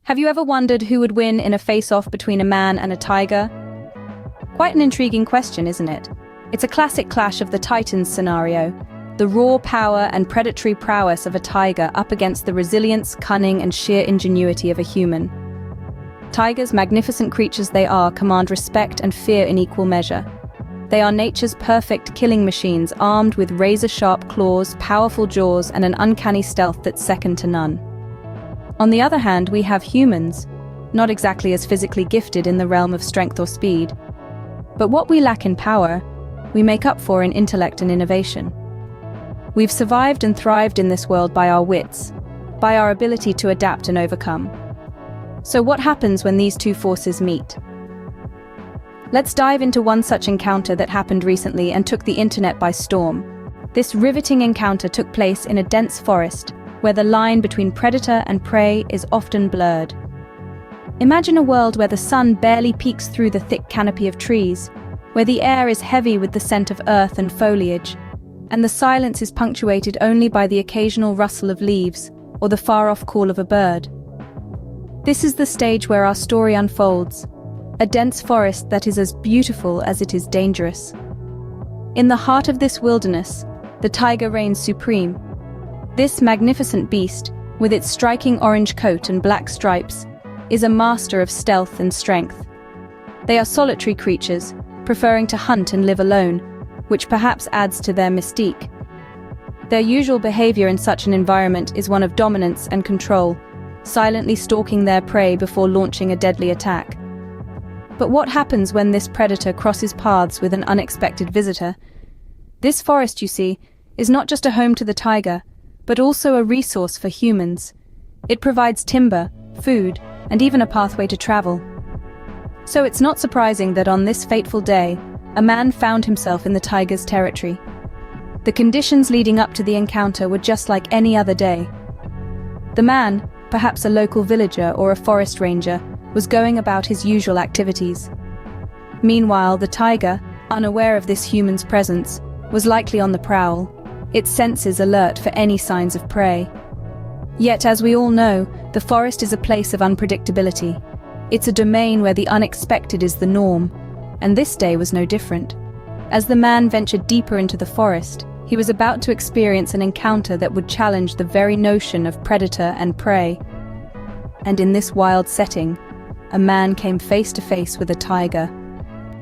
Have you ever wondered who would win in a face-off between a man and a tiger? Quite an intriguing question, isn't it? It's a classic clash of the titans scenario, the raw power and predatory prowess of a tiger up against the resilience, cunning, and sheer ingenuity of a human. Tigers, magnificent creatures they are, command respect and fear in equal measure. They are nature's perfect killing machines, armed with razor-sharp claws, powerful jaws, and an uncanny stealth that's second to none. On the other hand, we have humans, not exactly as physically gifted in the realm of strength or speed. But what we lack in power, we make up for in intellect and innovation. We've survived and thrived in this world by our wits, by our ability to adapt and overcome. So what happens when these two forces meet? Let's dive into one such encounter that happened recently and took the internet by storm. This riveting encounter took place in a dense forest, where the line between predator and prey is often blurred. Imagine a world where the sun barely peeks through the thick canopy of trees, where the air is heavy with the scent of earth and foliage, and the silence is punctuated only by the occasional rustle of leaves or the far-off call of a bird. This is the stage where our story unfolds, a dense forest that is as beautiful as it is dangerous. In the heart of this wilderness, the tiger reigns supreme. This magnificent beast, with its striking orange coat and black stripes, is a master of stealth and strength. They are solitary creatures, preferring to hunt and live alone, which perhaps adds to their mystique. Their usual behavior in such an environment is one of dominance and control, silently stalking their prey before launching a deadly attack. But what happens when this predator crosses paths with an unexpected visitor? This forest, you see, is not just a home to the tiger, but also a resource for humans. It provides timber, food, and even a pathway to travel. So it's not surprising that on this fateful day, a man found himself in the tiger's territory. The conditions leading up to the encounter were just like any other day. The man, perhaps a local villager or a forest ranger, was going about his usual activities. Meanwhile, the tiger, unaware of this human's presence, was likely on the prowl, its senses alert for any signs of prey. Yet, as we all know, the forest is a place of unpredictability. It's a domain where the unexpected is the norm, and this day was no different. As the man ventured deeper into the forest, he was about to experience an encounter that would challenge the very notion of predator and prey. And in this wild setting, a man came face to face with a tiger.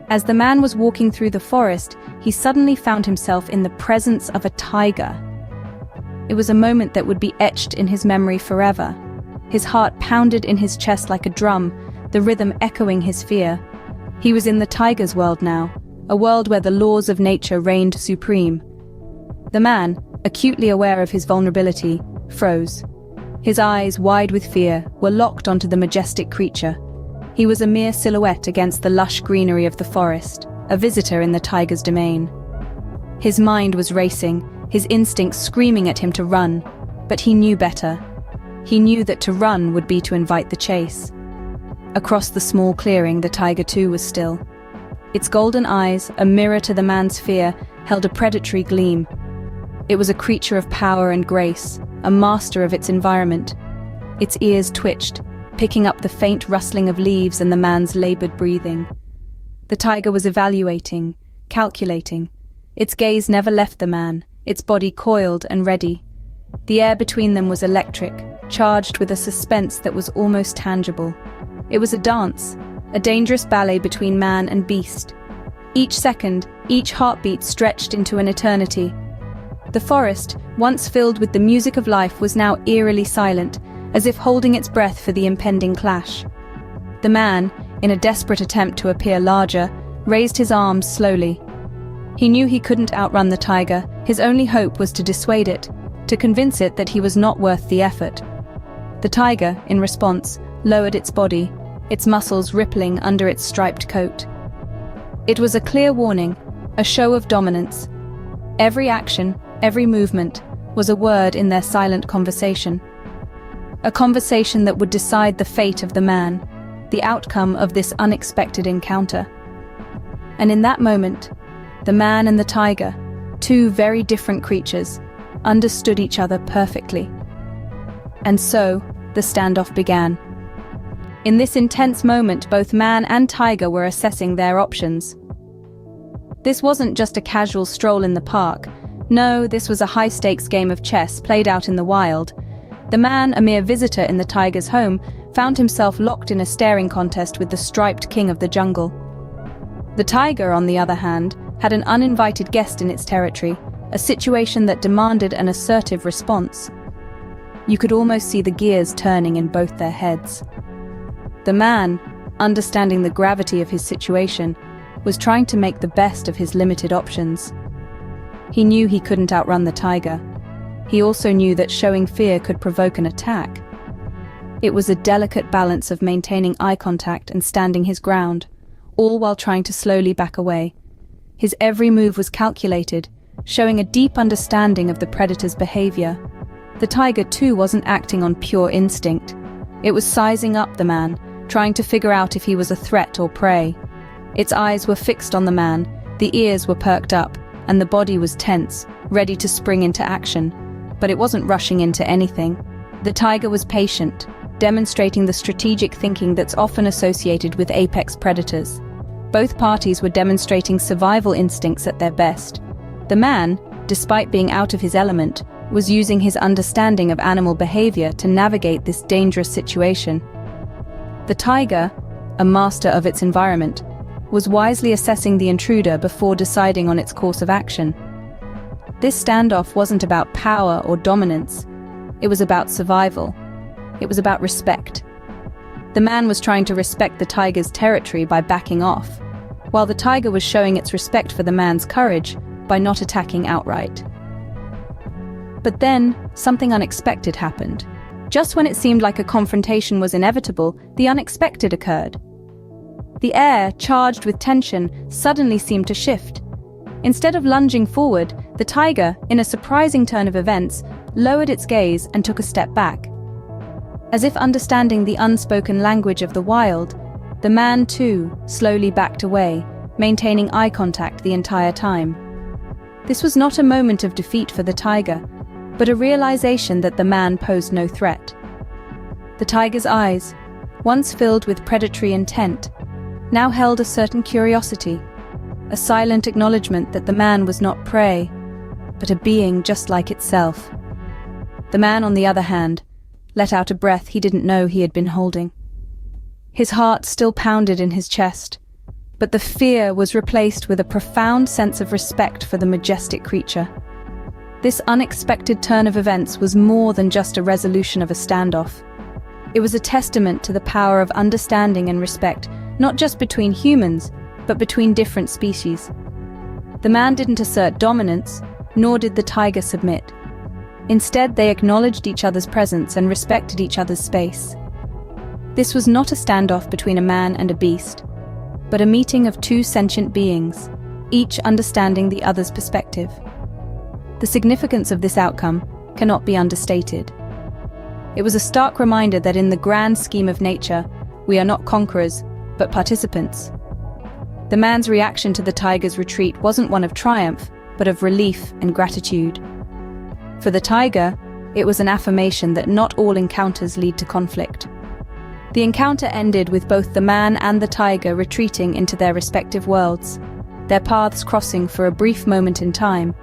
As the man was walking through the forest, he suddenly found himself in the presence of a tiger. It was a moment that would be etched in his memory forever. His heart pounded in his chest like a drum, the rhythm echoing his fear. He was in the tiger's world now, a world where the laws of nature reigned supreme. The man, acutely aware of his vulnerability, froze. His eyes, wide with fear, were locked onto the majestic creature. He was a mere silhouette against the lush greenery of the forest, a visitor in the tiger's domain. His mind was racing, his instincts screaming at him to run, but he knew better. He knew that to run would be to invite the chase. Across the small clearing, the tiger too was still. Its golden eyes, a mirror to the man's fear, held a predatory gleam. It was a creature of power and grace, a master of its environment. Its ears twitched, picking up the faint rustling of leaves and the man's labored breathing. The tiger was evaluating, calculating. Its gaze never left the man, its body coiled and ready. The air between them was electric, charged with a suspense that was almost tangible. It was a dance, a dangerous ballet between man and beast. Each second, each heartbeat stretched into an eternity. The forest, once filled with the music of life, was now eerily silent, as if holding its breath for the impending clash. The man, in a desperate attempt to appear larger, raised his arms slowly. He knew he couldn't outrun the tiger. His only hope was to dissuade it, to convince it that he was not worth the effort. The tiger, in response, lowered its body, its muscles rippling under its striped coat. It was a clear warning, a show of dominance. Every action, every movement, was a word in their silent conversation. A conversation that would decide the fate of the man, the outcome of this unexpected encounter. And in that moment, the man and the tiger, two very different creatures, understood each other perfectly. And so, the standoff began. In this intense moment, both man and tiger were assessing their options. This wasn't just a casual stroll in the park. No, this was a high-stakes game of chess played out in the wild. The man, a mere visitor in the tiger's home, found himself locked in a staring contest with the striped king of the jungle. The tiger, on the other hand, had an uninvited guest in its territory, a situation that demanded an assertive response. You could almost see the gears turning in both their heads. The man, understanding the gravity of his situation, was trying to make the best of his limited options. He knew he couldn't outrun the tiger. He also knew that showing fear could provoke an attack. It was a delicate balance of maintaining eye contact and standing his ground, all while trying to slowly back away. His every move was calculated, showing a deep understanding of the predator's behavior. The tiger, too, wasn't acting on pure instinct. It was sizing up the man, trying to figure out if he was a threat or prey. Its eyes were fixed on the man, the ears were perked up, and the body was tense, ready to spring into action. But it wasn't rushing into anything. The tiger was patient, demonstrating the strategic thinking that's often associated with apex predators. Both parties were demonstrating survival instincts at their best. The man, despite being out of his element, was using his understanding of animal behavior to navigate this dangerous situation. The tiger, a master of its environment, was wisely assessing the intruder before deciding on its course of action. This standoff wasn't about power or dominance. It was about survival. It was about respect. The man was trying to respect the tiger's territory by backing off, while the tiger was showing its respect for the man's courage by not attacking outright. But then, something unexpected happened. Just when it seemed like a confrontation was inevitable, the unexpected occurred. The air, charged with tension, suddenly seemed to shift. Instead of lunging forward, the tiger, in a surprising turn of events, lowered its gaze and took a step back. As if understanding the unspoken language of the wild, the man, too, slowly backed away, maintaining eye contact the entire time. This was not a moment of defeat for the tiger, but a realization that the man posed no threat. The tiger's eyes, once filled with predatory intent, now held a certain curiosity, a silent acknowledgement that the man was not prey, but a being just like itself. The man, on the other hand, let out a breath he didn't know he had been holding. His heart still pounded in his chest, but the fear was replaced with a profound sense of respect for the majestic creature. This unexpected turn of events was more than just a resolution of a standoff. It was a testament to the power of understanding and respect, not just between humans, but between different species. The man didn't assert dominance, nor did the tiger submit. Instead, they acknowledged each other's presence and respected each other's space. This was not a standoff between a man and a beast, but a meeting of two sentient beings, each understanding the other's perspective. The significance of this outcome cannot be understated. It was a stark reminder that in the grand scheme of nature, we are not conquerors, but participants. The man's reaction to the tiger's retreat wasn't one of triumph, but of relief and gratitude. For the tiger, it was an affirmation that not all encounters lead to conflict. The encounter ended with both the man and the tiger retreating into their respective worlds, their paths crossing for a brief moment in time,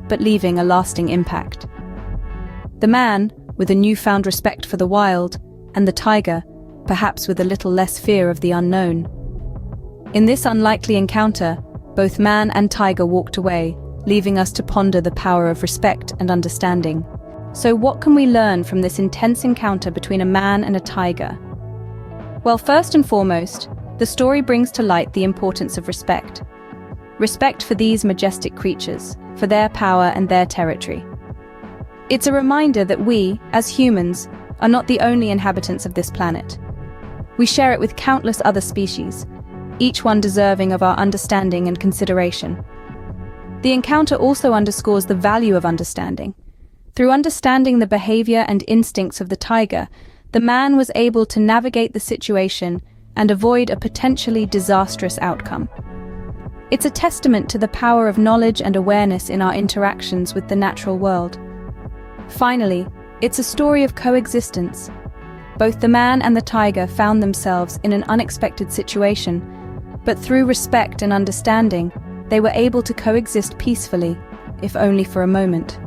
but leaving a lasting impact. The man, with a newfound respect for the wild, and the tiger, perhaps with a little less fear of the unknown. In this unlikely encounter, both man and tiger walked away, leaving us to ponder the power of respect and understanding. So what can we learn from this intense encounter between a man and a tiger? Well, first and foremost, the story brings to light the importance of respect. Respect for these majestic creatures, for their power and their territory. It's a reminder that we, as humans, are not the only inhabitants of this planet. We share it with countless other species, each one deserving of our understanding and consideration. The encounter also underscores the value of understanding. Through understanding the behavior and instincts of the tiger, the man was able to navigate the situation and avoid a potentially disastrous outcome. It's a testament to the power of knowledge and awareness in our interactions with the natural world. Finally, it's a story of coexistence. Both the man and the tiger found themselves in an unexpected situation, but through respect and understanding, they were able to coexist peacefully, if only for a moment.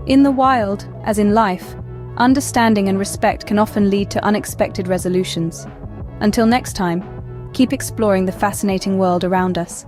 In the wild, as in life, understanding and respect can often lead to unexpected resolutions. Until next time, keep exploring the fascinating world around us.